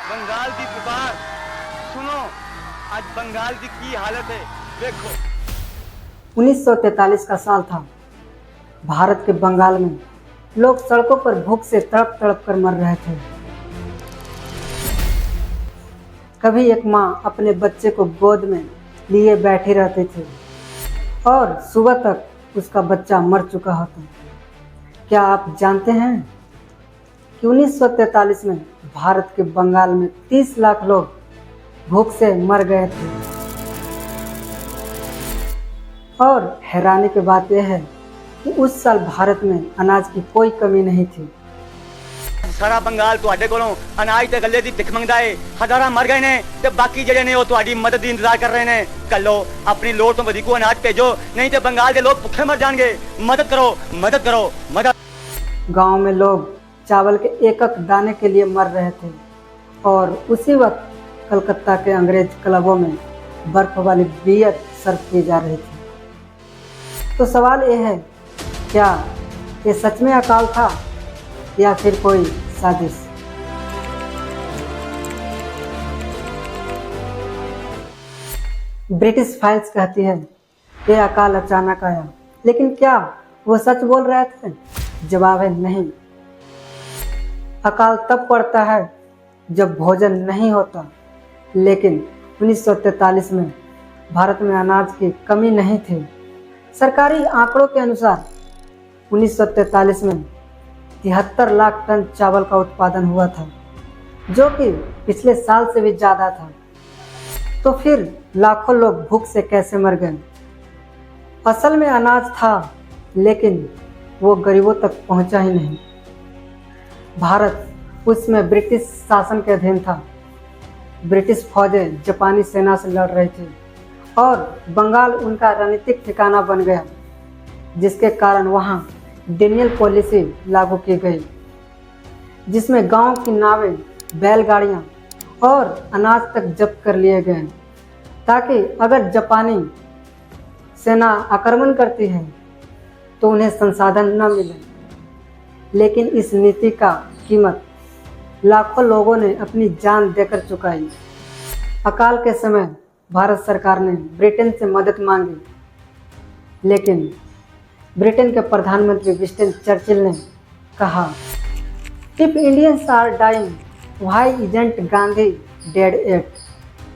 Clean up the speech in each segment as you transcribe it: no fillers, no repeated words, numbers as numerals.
बंगाल की पुकार सुनो, आज बंगाल की हालत है देखो। 1943 का साल था। भारत के बंगाल में लोग सड़कों पर भूख से तड़प तड़प कर मर रहे थे। कभी एक माँ अपने बच्चे को गोद में लिए बैठी रहती थी और सुबह तक उसका बच्चा मर चुका होता। क्या आप जानते हैं कि 1943 में भारत के बंगाल में 30 लाख लोग भूख से मर गए थे। और हैरानी की बात यह है कि उस साल भारत में अनाज की कोई कमी नहीं थी। सारा बंगाल तुहाडे कोलों अनाज ते गल्ले दी भिख मंगदा है। हज़ारां मर गए ने ते बाकी जेडे ने ओ तुहाडी मदद दी इंतजार कर रहे ने। कल्लो अपनी लोड़ तो वधिक अनाज भेजो, नहीं ते बंगाल के लोग भुखे मर जाएंगे। मदद करो, मदद करो, मदद। गांव में लोग चावल के एक एक दाने के लिए मर रहे थे और उसी वक्त कलकत्ता के अंग्रेज क्लबों में बर्फ वाली बियर सर्व की जा रही थी। तो सवाल यह है, क्या ये सच में अकाल था या फिर कोई साजिश? ब्रिटिश फाइल्स कहती है ये अकाल अचानक आया, लेकिन क्या वो सच बोल रहे थे? जवाब है नहीं। अकाल तब पड़ता है जब भोजन नहीं होता, लेकिन 1943 में भारत में अनाज की कमी नहीं थी। सरकारी आंकड़ों के अनुसार 1943 में 73 लाख टन चावल का उत्पादन हुआ था, जो कि पिछले साल से भी ज़्यादा था। तो फिर लाखों लोग भूख से कैसे मर गए? असल में अनाज था, लेकिन वो गरीबों तक पहुंचा ही नहीं। भारत उसमें ब्रिटिश शासन के अधीन था। ब्रिटिश फौजें जापानी सेना से लड़ रही थी और बंगाल उनका रणनीतिक ठिकाना बन गया, जिसके कारण वहां डेनियल पॉलिसी लागू की गई, जिसमें गांव की नावें, बैलगाड़ियां और अनाज तक जब्त कर लिए गए, ताकि अगर जापानी सेना आक्रमण करती है तो उन्हें संसाधन न मिले। लेकिन इस नीति का कीमत लाखों लोगों ने अपनी जान देकर चुकाई। अकाल के समय भारत सरकार ने ब्रिटेन से मदद मांगी, लेकिन ब्रिटेन के प्रधानमंत्री विंस्टन चर्चिल ने कहा, if Indians are dying why isn't Gandhi dead yet?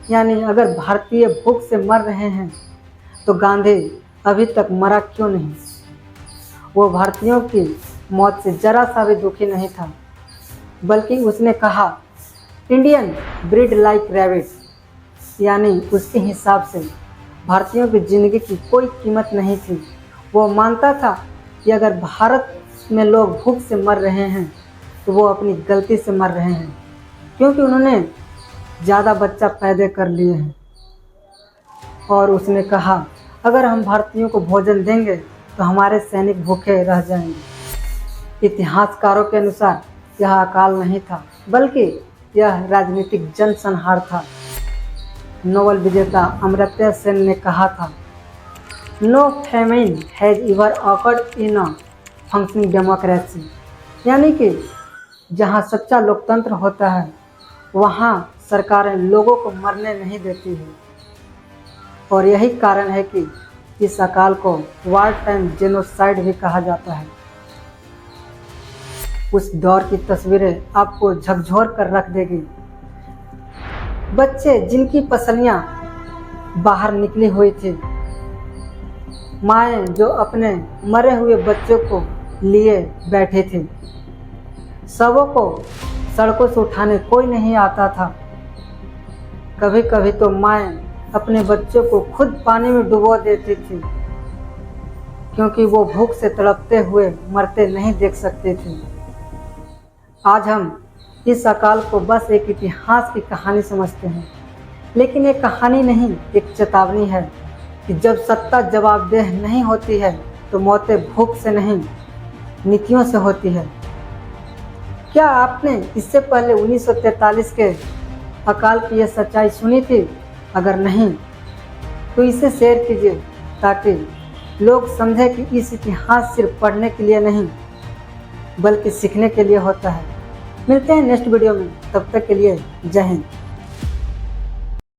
यानी अगर भारतीय भूख से मर रहे हैं तो गांधी अभी तक मरा क्यों नहीं? वो भारतीयों की मौत से जरा सा भी दुखी नहीं था, बल्कि उसने कहा, इंडियन ब्रीड लाइक रैबिट। यानी उसके हिसाब से भारतीयों की ज़िंदगी की कोई कीमत नहीं थी। वो मानता था कि अगर भारत में लोग भूख से मर रहे हैं तो वो अपनी गलती से मर रहे हैं, क्योंकि उन्होंने ज़्यादा बच्चा पैदा कर लिए हैं। और उसने कहा, अगर हम भारतीयों को भोजन देंगे तो हमारे सैनिक भूखे रह जाएंगे। इतिहासकारों के अनुसार यह अकाल नहीं था, बल्कि यह राजनीतिक जनसंहार था। नोबेल विजेता अमर्त्य सेन ने कहा था, no famine has ever occurred in a functioning democracy. यानी कि जहाँ सच्चा लोकतंत्र होता है वहाँ सरकारें लोगों को मरने नहीं देती है। और यही कारण है कि इस अकाल को वार टाइम जेनोसाइड भी कहा जाता है। उस दौर की तस्वीरें आपको झकझोर कर रख देगी। बच्चे जिनकी पसलियां बाहर निकली हुई थी, माएँ जो अपने मरे हुए बच्चों को लिए बैठी थी, शवों को सड़कों से उठाने कोई नहीं आता था। कभी कभी तो माएँ अपने बच्चों को खुद पानी में डुबो देती थी, क्योंकि वो भूख से तड़पते हुए मरते नहीं देख सकती थी। आज हम इस अकाल को बस एक इतिहास की कहानी समझते हैं, लेकिन ये कहानी नहीं, एक चेतावनी है कि जब सत्ता जवाबदेह नहीं होती है तो मौतें भूख से नहीं, नीतियों से होती है। क्या आपने इससे पहले 1943 के अकाल की यह सच्चाई सुनी थी? अगर नहीं तो इसे शेयर कीजिए, ताकि लोग समझें कि इस इतिहास सिर्फ पढ़ने के लिए नहीं, बल्कि सीखने के लिए होता है। मिलते हैं नेक्स्ट वीडियो में, तब तक के लिए जय हिंद।